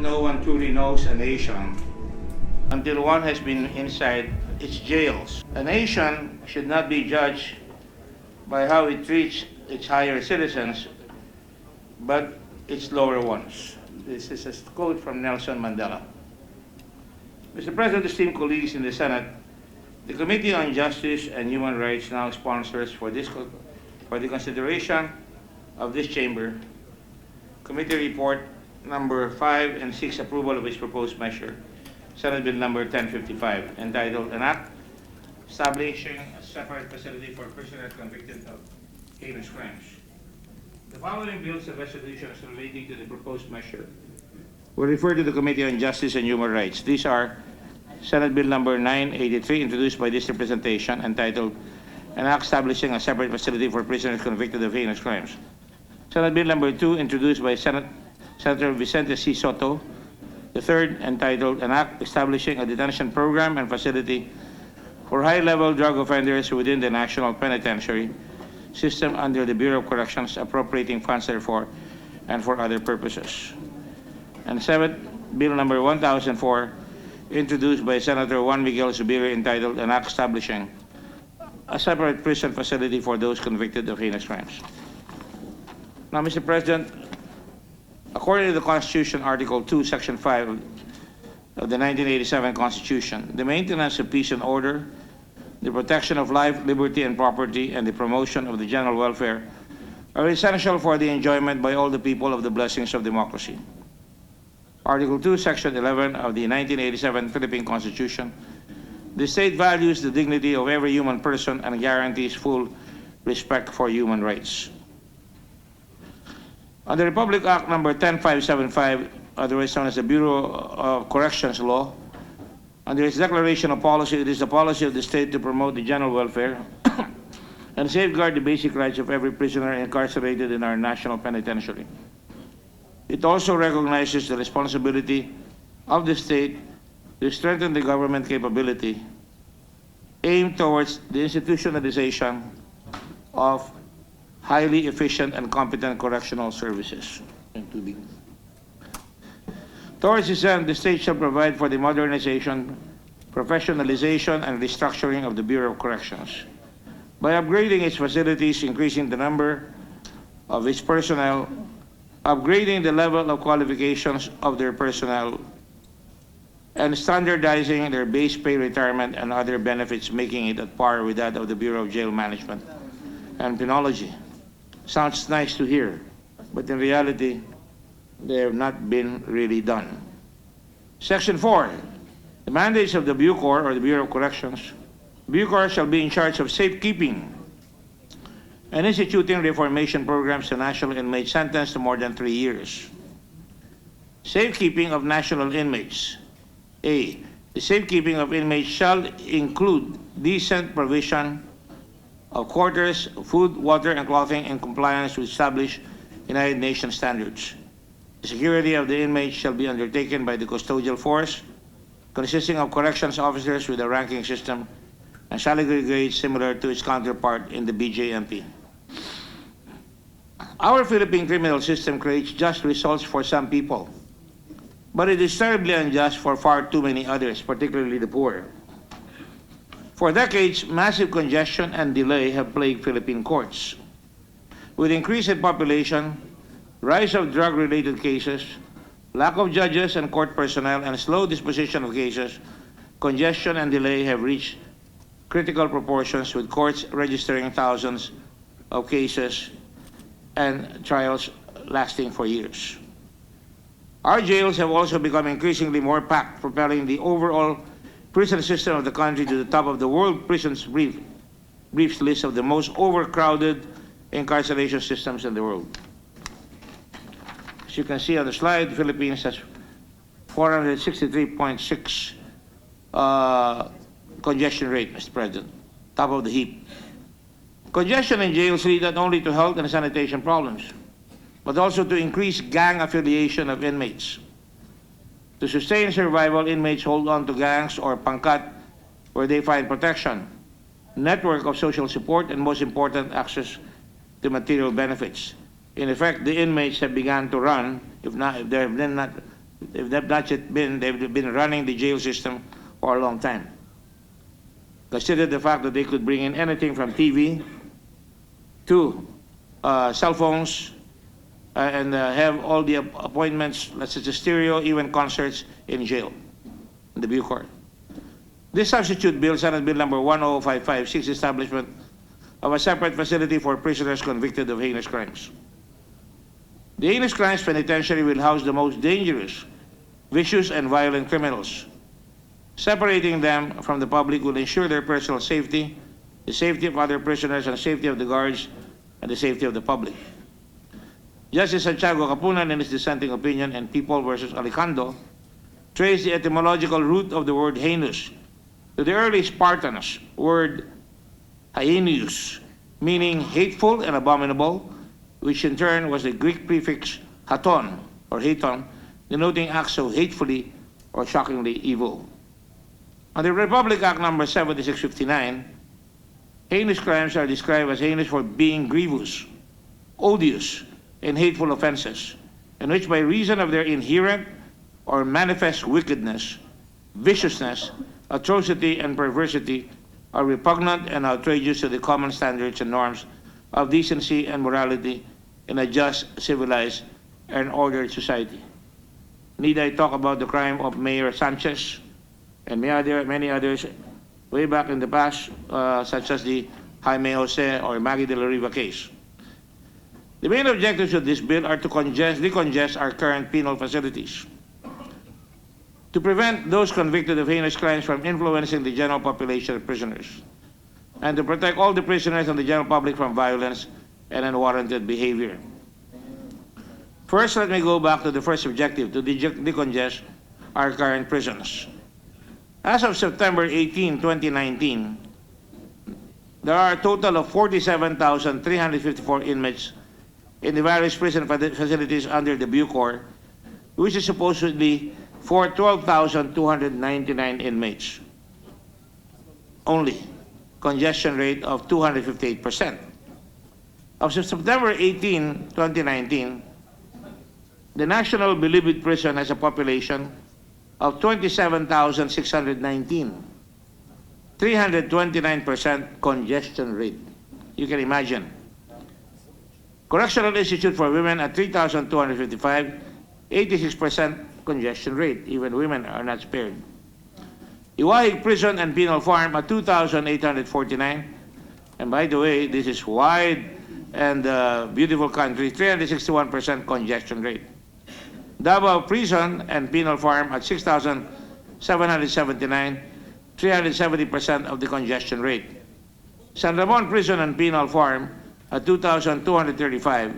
no one truly knows a nation until one has been inside its jails. A nation should not be judged by how it treats its higher citizens, but its lower ones. This is a quote from Nelson Mandela. Mr. President, esteemed colleagues in the Senate, the Committee on Justice and Human Rights now sponsors for the consideration of this chamber Committee Report number 5 and 6, approval of its proposed measure, Senate Bill number 1055, entitled An Act Establishing a Separate Facility for Prisoners Convicted of Heinous Crimes. The following bills and resolutions relating to the proposed measure will refer to the Committee on Justice and Human Rights. These are Senate Bill number 983, introduced by this representation, entitled An Act Establishing a Separate Facility for Prisoners Convicted of Heinous Crimes. Senate Bill number 2, introduced by Senator Vicente C. Soto, the third, entitled An Act Establishing a Detention Program and Facility for High-Level Drug Offenders within the National Penitentiary System under the Bureau of Corrections, appropriating funds therefore and for other purposes. And Senate Bill number 1004, introduced by Senator Juan Miguel Zubiri, entitled An Act Establishing a Separate Prison Facility for Those Convicted of Heinous Crimes. Now, Mr. President, according to the Constitution, Article 2, Section 5 of the 1987 Constitution, the maintenance of peace and order, the protection of life, liberty, and property, and the promotion of the general welfare are essential for the enjoyment by all the people of the blessings of democracy. Article 2, Section 11 of the 1987 Philippine Constitution, the state values the dignity of every human person and guarantees full respect for human rights. Under Republic Act number 10575, otherwise known as the Bureau of Corrections Law, under its declaration of policy, it is the policy of the state to promote the general welfare and safeguard the basic rights of every prisoner incarcerated in our national penitentiary. It also recognizes the responsibility of the state to strengthen the government capability aimed towards the institutionalization of highly efficient and competent correctional services. Towards this end, the state shall provide for the modernization, professionalization, and restructuring of the Bureau of Corrections by upgrading its facilities, increasing the number of its personnel, upgrading the level of qualifications of their personnel, and standardizing their base pay, retirement, and other benefits, making it at par with that of the Bureau of Jail Management and Penology. Sounds nice to hear, but in reality, they have not been really done. Section 4, the mandates of the BUCOR, or the Bureau of Corrections. BUCOR shall be in charge of safekeeping and instituting reformation programs to national inmates sentenced to more than 3 years. Safekeeping of national inmates. A, the safekeeping of inmates shall include decent provision of quarters, food, water, and clothing in compliance with established United Nations standards. The security of the inmates shall be undertaken by the custodial force, consisting of corrections officers with a ranking system and salary grades similar to its counterpart in the BJMP. Our Philippine criminal system creates just results for some people, but it is terribly unjust for far too many others, particularly the poor. For decades, massive congestion and delay have plagued Philippine courts. With increase in population, rise of drug-related cases, lack of judges and court personnel, and slow disposition of cases, congestion and delay have reached critical proportions, with courts registering thousands of cases and trials lasting for years. Our jails have also become increasingly more packed, propelling the overall prison system of the country to the top of the World Prisons Briefs list of the most overcrowded incarceration systems in the world. As you can see on the slide, the Philippines has 463.6 congestion rate, Mr. President, top of the heap. Congestion in jails lead not only to health and sanitation problems, but also to increased gang affiliation of inmates. To sustain survival, inmates hold on to gangs or pangkat where they find protection, network of social support, and most important, access to material benefits. In effect, the inmates have begun to run, if they have not They've not yet been, they've been running the jail system for a long time. Consider the fact that they could bring in anything from TV to cell phones and have all the appointments, such as stereo, even concerts in jail, in the Bucor. This substitute bill, Senate Bill number 10556, seeks establishment of a separate facility for prisoners convicted of heinous crimes. The heinous crimes penitentiary will house the most dangerous, vicious, and violent criminals. Separating them from the public will ensure their personal safety, the safety of other prisoners, and safety of the guards, and the safety of the public. Justice Santiago Capunan, in his dissenting opinion, and People versus Alicando, traced the etymological root of the word heinous to the early Spartans word Heinous, meaning hateful and abominable, which in turn was the Greek prefix haton, or haton, denoting acts so hatefully or shockingly evil. Under Republic Act number 7659, heinous crimes are described as heinous for being grievous, odious, and hateful offenses, in which by reason of their inherent or manifest wickedness, viciousness, atrocity, and perversity are repugnant and outrageous to the common standards and norms of decency and morality in a just, civilized, and ordered society. Need I talk about the crime of Mayor Sanchez and many others way back in the past, such as the Jaime Jose or Maggie de la Riva case? The main objectives of this bill are to decongest our current penal facilities, to prevent those convicted of heinous crimes from influencing the general population of prisoners, and to protect all the prisoners and the general public from violence and unwarranted behavior. First, let me go back to the first objective, to decongest our current prisons. As of September 18, 2019, there are a total of 47,354 inmates in the various prison facilities under the Bucor, which is supposedly for 12,299 inmates. Only congestion rate of 258%. As of September 18, 2019, the National Bilibid Prison has a population of 27,619, 329% congestion rate. You can imagine. Correctional Institute for Women at 3,255, 86% congestion rate. Even women are not spared. Iwahig Prison and Penal Farm at 2,849. And by the way, this is wide and beautiful country, 361% congestion rate. Davao Prison and Penal Farm at 6,779, 370% of the congestion rate. San Ramon Prison and Penal Farm at 2,235,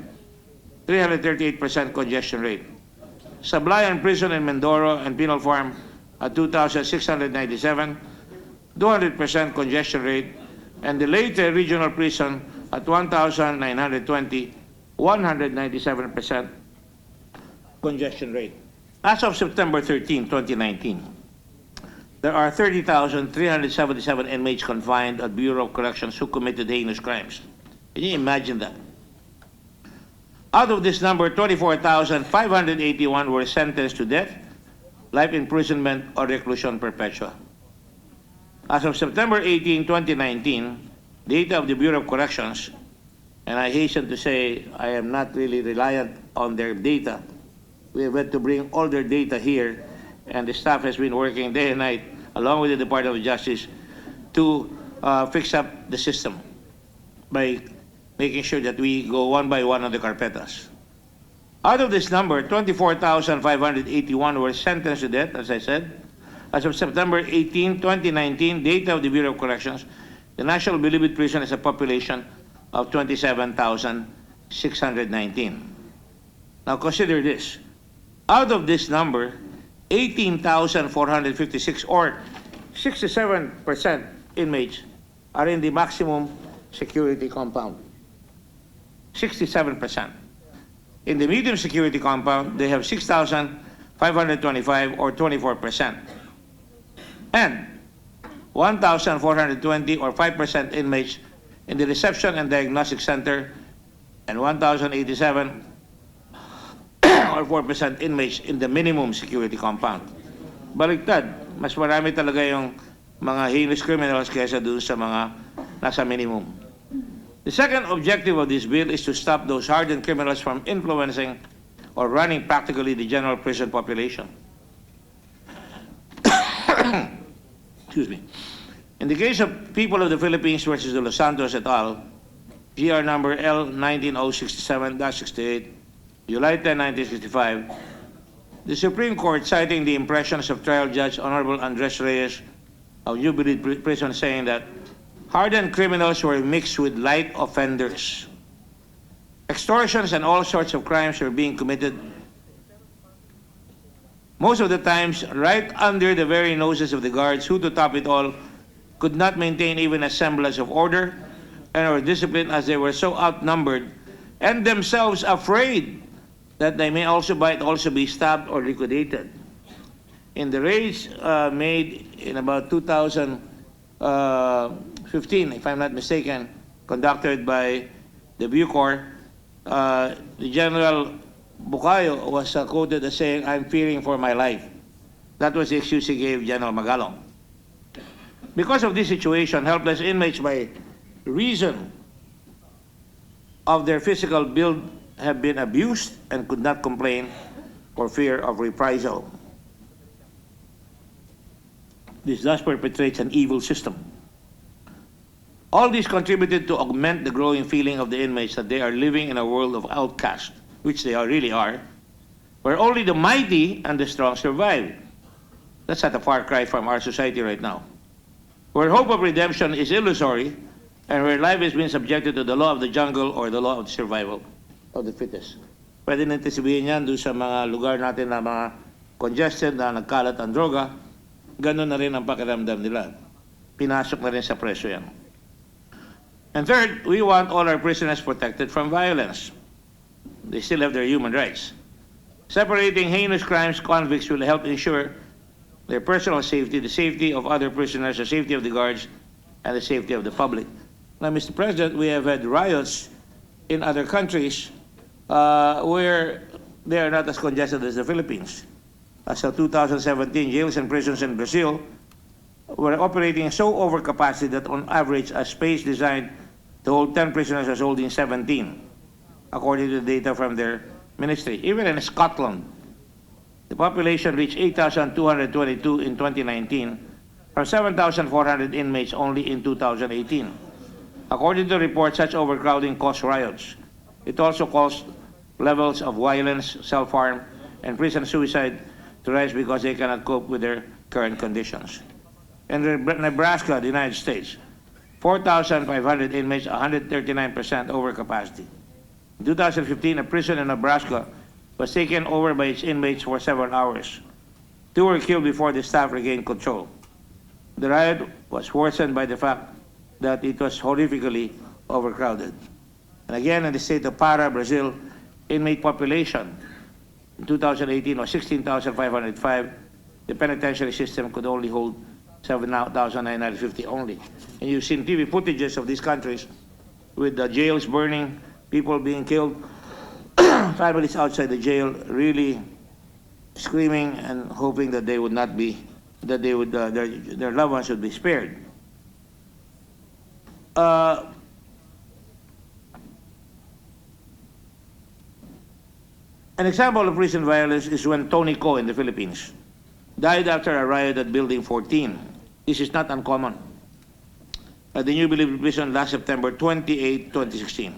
338% congestion rate. Sablayan Prison in Mindoro and Penal Farm at 2,697, 200% congestion rate. And the Leyte Regional Prison at 1,920, 197% congestion rate. As of September 13, 2019, there are 30,377 inmates confined at Bureau of Corrections who committed heinous crimes. Can you imagine that? Out of this number, 24,581 were sentenced to death, life imprisonment, or reclusion perpetua. As of September 18, 2019, data of the Bureau of Corrections, and I hasten to say I am not really reliant on their data. We have had to bring all their data here, and the staff has been working day and night, along with the Department of Justice, to fix up the system by making sure that we go one by one on the carpetas. Out of this number, 24,581 were sentenced to death, as I said. As of September 18, 2019, data of the Bureau of Corrections, the National Bilibid Prison has a population of 27,619. Now consider this. Out of this number, 18,456 or 67% inmates are in the maximum security compound. 67%. In the medium security compound, they have 6,525 or 24%. And 1,420 or 5% inmates in the reception and diagnostic center, and 1,087 or or 4% inmates in the minimum security compound. Baliktad, mas marami talaga yung mga heinous criminals kaysa dun sa mga nasa minimum. The second objective of this bill is to stop those hardened criminals from influencing or running practically the general prison population. Excuse me. In the case of People of the Philippines versus the Los Santos et al., GR number L19067-68, July 10, 1965, the Supreme Court, citing the impressions of trial judge Honorable Andres Reyes of New Bilid Prison, saying that hardened criminals were mixed with light offenders. Extortions and all sorts of crimes were being committed, most of the times right under the very noses of the guards, who, to top it all, could not maintain even a semblance of order and or discipline, as they were so outnumbered and themselves afraid that they may also be stabbed or liquidated. In the raids made in about 2015, if I'm not mistaken, conducted by the Bucor, the General Bucayo was quoted as saying, "I'm fearing for my life." That was the excuse he gave General Magalong. Because of this situation, helpless inmates, by reason of their physical build, have been abused and could not complain for fear of reprisal. This thus perpetrates an evil system. All this contributed to augment the growing feeling of the inmates that they are living in a world of outcasts, which they really are, where only the mighty and the strong survive. That's not a far cry from our society right now, where hope of redemption is illusory, and where life has been subjected to the law of the jungle or the law of survival of the fittest. Pwede natin sabihin yan doon sa mga lugar natin na mga congested, na nagkalat ang droga, ganun na rin ang pakiramdam nila. Pinasok na rin sa presyo yan. And third, we want all our prisoners protected from violence. They still have their human rights. Separating heinous crimes convicts will help ensure their personal safety, the safety of other prisoners, the safety of the guards, and the safety of the public. Now, Mr. President, we have had riots in other countries where they are not as congested as the Philippines. As of 2017, jails and prisons in Brazil were operating so over capacity that on average a space designed to hold 10 prisoners was holding 17, according to data from their ministry. Even in Scotland, the population reached 8,222 in 2019, from 7,400 inmates only in 2018. According to the report, such overcrowding caused riots. It also caused levels of violence, self-harm, and prison suicide to rise because they cannot cope with their current conditions. In Nebraska, the United States, 4,500 inmates, 139% over capacity. In 2015, a prison in Nebraska was taken over by its inmates for several hours. 2 were killed before the staff regained control. The riot was worsened by the fact that it was horrifically overcrowded. And again, in the state of Para, Brazil, inmate population in 2018 was 16,505. The penitentiary system could only hold 7,950 only. And you've seen TV footages of these countries with the jails burning, people being killed, families outside the jail really screaming and hoping that they would not be, that they would, their loved ones would be spared. An example of prison violence is when Tony Ko in the Philippines died after a riot at Building 14. This is not uncommon. At the New Bilibid Prison last September 28, 2016.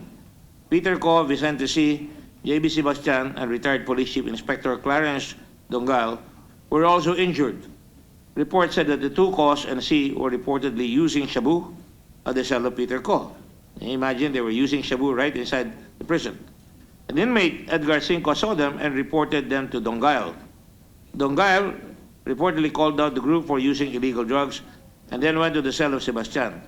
Peter Ko, Vicente C., J.B. Sebastian, and retired Police Chief Inspector Clarence Dongal were also injured. Reports said that the two Kos and C were reportedly using shabu at the cell of Peter Ko. Imagine they were using shabu right inside the prison. An inmate, Edgar Cinco, saw them and reported them to Dongal. Dongal reportedly called out the group for using illegal drugs and then went to the cell of Sebastian.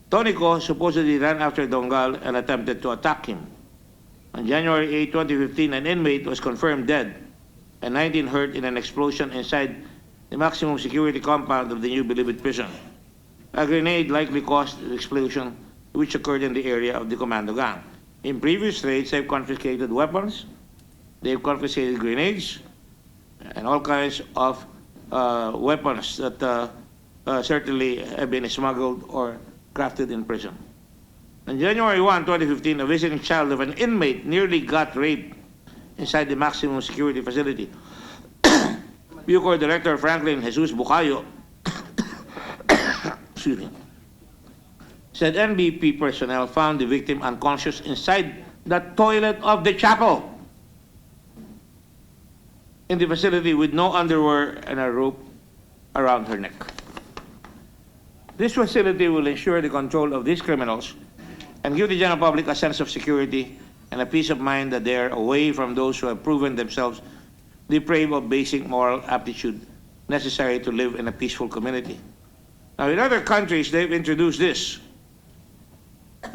Tonico supposedly ran after Dongal and attempted to attack him. On January 8, 2015, an inmate was confirmed dead and 19 hurt in an explosion inside the maximum security compound of the New Bilibid Prison. A grenade likely caused the explosion, which occurred in the area of the commando gang. In previous raids, they've confiscated weapons They've confiscated grenades and all kinds of weapons that certainly have been smuggled or crafted in prison. On January 1, 2015, a visiting child of an inmate nearly got raped inside the maximum security facility. Bucor Director Franklin Jesus Bucayo excuse me, said NBP personnel found the victim unconscious inside the toilet of the chapel in the facility with no underwear and a rope around her neck. This facility will ensure the control of these criminals and give the general public a sense of security and a peace of mind that they are away from those who have proven themselves deprived of basic moral aptitude necessary to live in a peaceful community. Now, in other countries, they've introduced this. They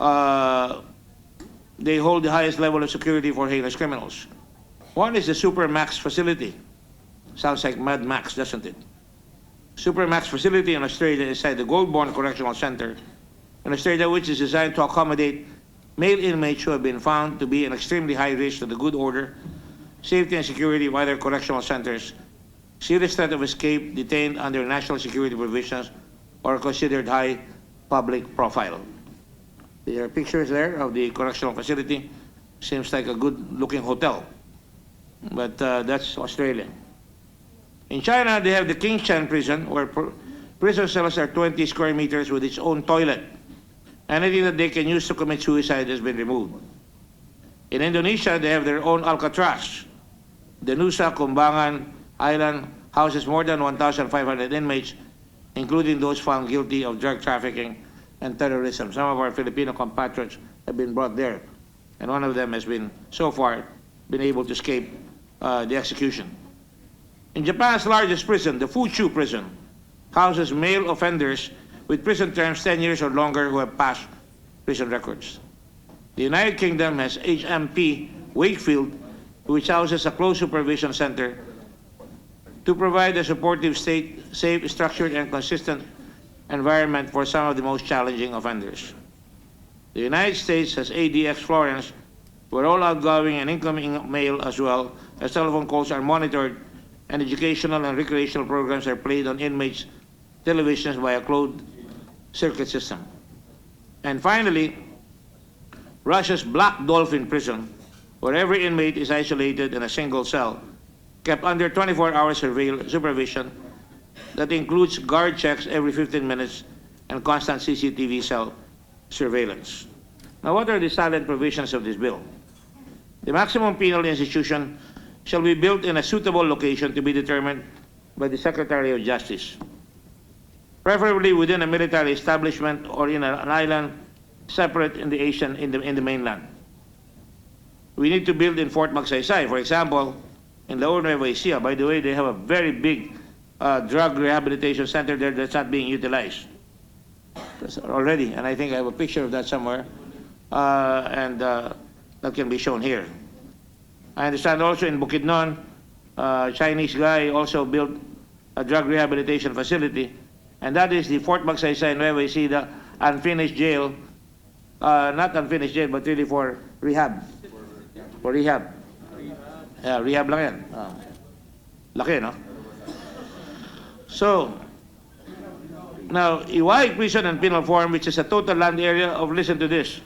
hold the highest level of security for heinous criminals. One is the Supermax facility. Sounds like Mad Max, doesn't it? Supermax facility in Australia is inside the Goulburn Correctional Center in Australia, which is designed to accommodate male inmates who have been found to be an extremely high risk to the good order, safety, and security of other correctional centers, serious threat of escape, detained under national security provisions, or considered high public profile. There are pictures there of the correctional facility. Seems like a good-looking hotel, but that's Australia. In China, they have the Kingshan prison, where prison cells are 20 square meters with its own toilet. Anything that they can use to commit suicide has been removed. In Indonesia, they have their own Alcatraz. The Nusa Kumbangan Island houses more than 1,500 inmates, including those found guilty of drug trafficking and terrorism. Some of our Filipino compatriots have been brought there, and one of them has been, so far, been able to escape the execution. In Japan's largest prison, the Fuchu prison, houses male offenders with prison terms 10 years or longer who have passed prison records. The United Kingdom has HMP Wakefield, which houses a close supervision center to provide a supportive, safe, structured, and consistent environment for some of the most challenging offenders. The United States has ADX Florence, where all outgoing and incoming mail as well as telephone calls are monitored and educational and recreational programs are played on inmates' televisions by a closed circuit system. And finally, Russia's Black Dolphin prison, where every inmate is isolated in a single cell, kept under 24-hour supervision that includes guard checks every 15 minutes and constant CCTV cell surveillance. Now, what are the silent provisions of this bill? The maximum penal institution shall be built in a suitable location to be determined by the Secretary of Justice, preferably within a military establishment or in an island separate in the mainland. We need to build in Fort Magsaysay, for example, in La Nueva Ecija. By the way, they have a very big drug rehabilitation center there that's not being utilized already, and I think I have a picture of that somewhere, and that can be shown here. I understand also in Bukidnon, a Chinese guy also built a drug rehabilitation facility, and that is the Fort Magsaysay Nueva Ecija unfinished jail, not unfinished jail, but really for rehab. For rehab. Yeah, rehab lang yan. Laki, no? So, now, Iwai Prison and Penal Forum, which is a total land area of, listen to this,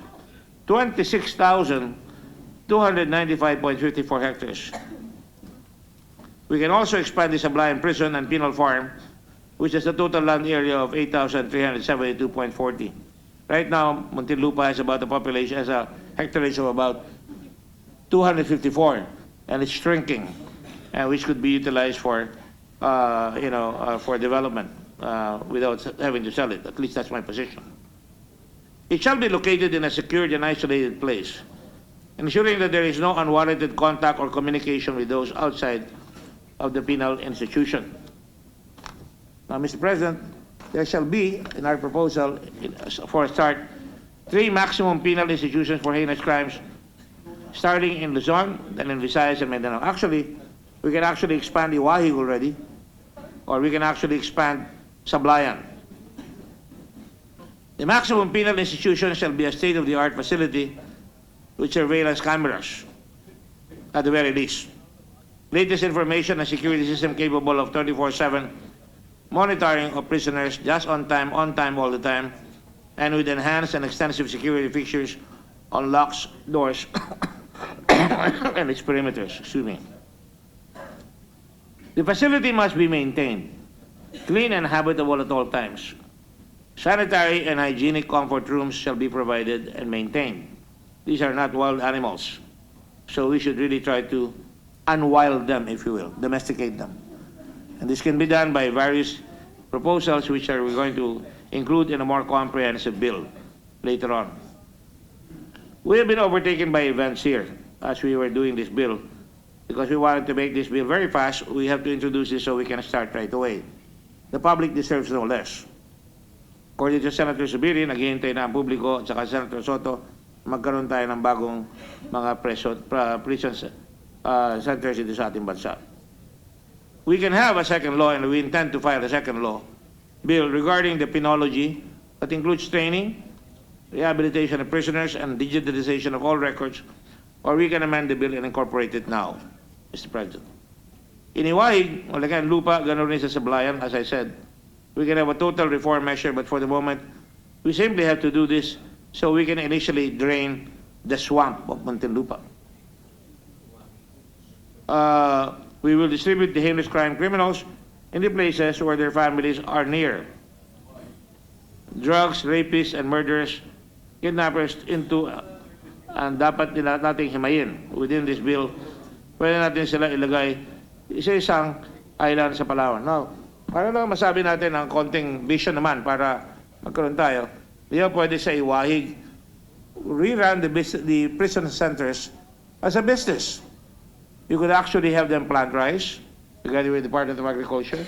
26,295.54 hectares. We can also expand the Sablayan Prison and Penal Farm, which is a total land area of 8,372.40. Right now, Muntinlupa has about a population, has a hectareage of about 254, and it's shrinking, which could be utilized for, for development without having to sell it. At least that's my position. It shall be located in a secured and isolated place, ensuring that there is no unwarranted contact or communication with those outside of the penal institution. Now, Mr. President, there shall be, in our proposal, for a start, 3 maximum penal institutions for heinous crimes, starting in Luzon, then in Visayas and Mindanao. Actually, we can actually expand Iwahig already, or we can actually expand Sablayan. The maximum penal institution shall be a state-of-the-art facility with surveillance cameras. at the very least. Latest information, a security system capable of 24/7 monitoring of prisoners just on time, all the time, and with enhanced and extensive security features on locks, doors, and its perimeters. Excuse me. The facility must be maintained, clean and habitable at all times. Sanitary and hygienic comfort rooms shall be provided and maintained. These are not wild animals, so we should really try to unwild them, if you will, domesticate them. And this can be done by various proposals which we're going to include in a more comprehensive bill later on. We have been overtaken by events here as we were doing this bill. Because we wanted to make this bill very fast, we have to introduce this so we can start right away. The public deserves no less. According to Senator Zubiri, naghihintay na ang publiko at saka Senator Soto, magkaroon tayo ng bagong mga prison centers dito sa ating bansa. We can have a second law, and we intend to file a second law bill regarding the penology that includes training, rehabilitation of prisoners, and digitalization of all records, or we can amend the bill and incorporate it now, Mr. President. Iniwahig, malagyan lupa, ganoon rin sa Sablayan, as I said. We can have a total reform measure, but for the moment, we simply have to do this so we can initially drain the swamp of Muntinlupa. We will distribute the heinous crime criminals in the places where their families are near. Drugs, rapists, and murderers, kidnappers into and dapat nating himayin within this bill. Pwede natin sila ilagay isa-isang island sa Palawan. Now, para lang masabi natin ang konting vision naman para magkaroon tayo, di ba pwede sa iwahig, rerun the prison centers as a business. You could actually have them plant rice, together with the Department of Agriculture.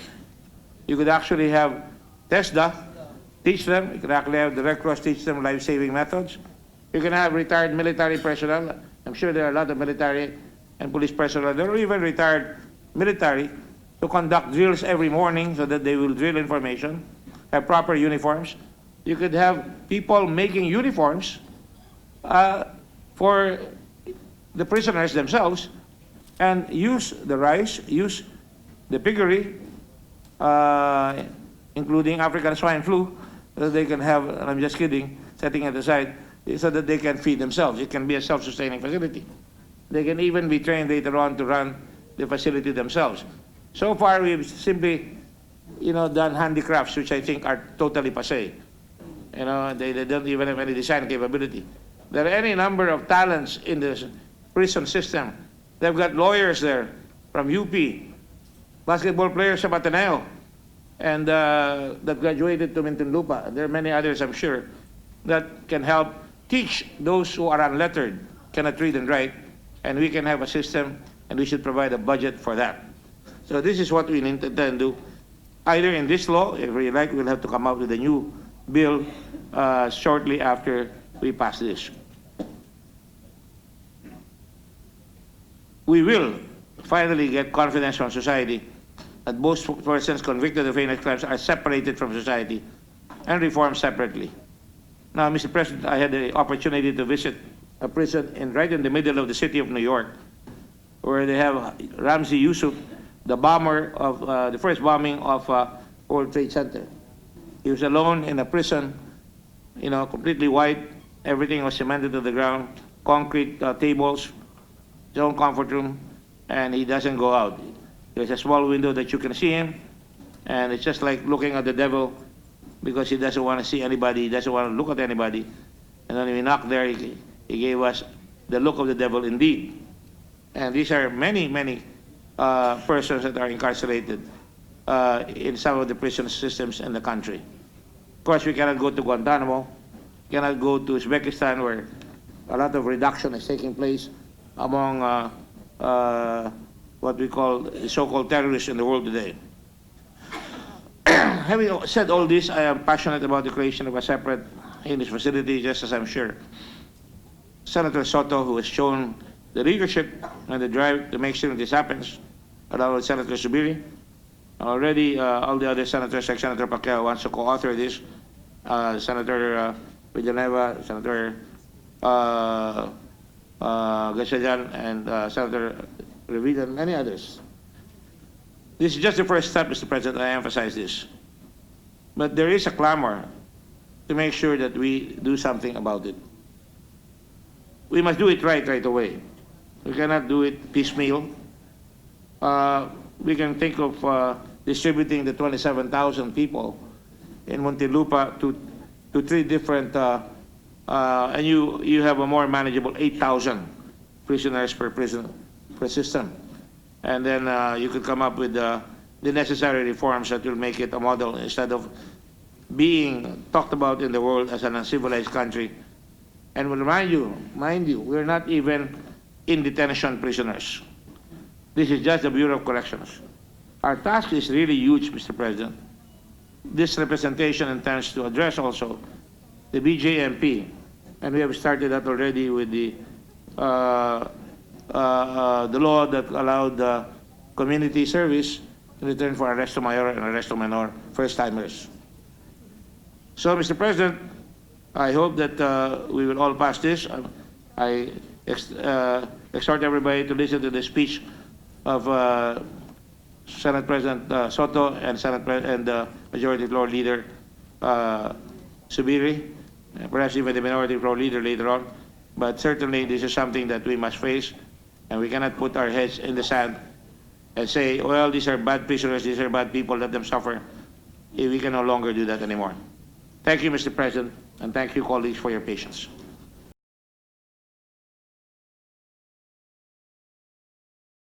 You could actually have TESDA teach them. You could actually have the Red Cross teach them life-saving methods. You can have retired military personnel. I'm sure there are a lot of military and police personnel. There are even retired military to conduct drills every morning so that they will drill information, have proper uniforms. You could have people making uniforms for the prisoners themselves and use the rice, use the piggery, including African swine flu, so they can have, and I'm just kidding, setting it aside, so that they can feed themselves. It can be a self-sustaining facility. They can even be trained later on to run the facility themselves. So far, we've simply, done handicrafts, which I think are totally passé. They don't even have any design capability. There are any number of talents in the prison system. They've got lawyers there from UP, basketball players from Ateneo, and that graduated to Muntinlupa. There are many others, I'm sure, that can help teach those who are unlettered, cannot read and write, and we can have a system, and we should provide a budget for that. So this is what we intend to do. Either in this law, if we like, we'll have to come up with a new bill shortly after we pass this. We will finally get confidence from society that both persons convicted of heinous crimes are separated from society and reformed separately. Now, Mr. President, I had the opportunity to visit a prison right in the middle of the city of New York, where they have Ramzi Yusuf, the bomber of the first bombing of World Trade Center. He was alone in a prison, completely white. Everything was cemented to the ground, concrete tables, his own comfort room, and he doesn't go out. There's a small window that you can see him, and it's just like looking at the devil because he doesn't want to see anybody, he doesn't want to look at anybody. And when we knocked there, he gave us the look of the devil indeed. And these are many, many persons that are incarcerated in some of the prison systems in the country. Of course, we cannot go to Guantanamo, cannot go to Uzbekistan, where a lot of reduction is taking place among what we call the so-called terrorists in the world today. Having said all this, I am passionate about the creation of a separate heinous facility, just as I'm sure Senator Soto, who has shown the leadership and the drive to make sure this happens, along with Senator Zubiri. Already, all the other senators, like Senator Pacquiao, wants to co-author this. Senator Villanueva, Senator Gatchalian and Senator Revilla and many others. This is just the first step, Mr. President. I emphasize this. But there is a clamor to make sure that we do something about it. We must do it right away. We cannot do it piecemeal. We can think of distributing the 27,000 people in Muntinlupa to three different, and you have a more manageable 8,000 prisoners per system. And then you could come up with the necessary reforms that will make it a model instead of being talked about in the world as an uncivilized country. And will mind you, we're not even in detention prisoners. This is just the Bureau of Corrections. Our task is really huge, Mr. President. This representation intends to address also the BJMP, and we have started that already with the law that allowed community service in return for arresto mayor and arresto menor first-timers. So, Mr. President, I hope that we will all pass this. I exhort everybody to listen to the speech of Senate President Soto and Majority Floor Leader Subiri, perhaps even the Minority Floor Leader later on. But certainly this is something that we must face, and we cannot put our heads in the sand and say, well, these are bad prisoners, these are bad people, let them suffer. We can no longer do that anymore. Thank you, Mr. President, and thank you, colleagues, for your patience.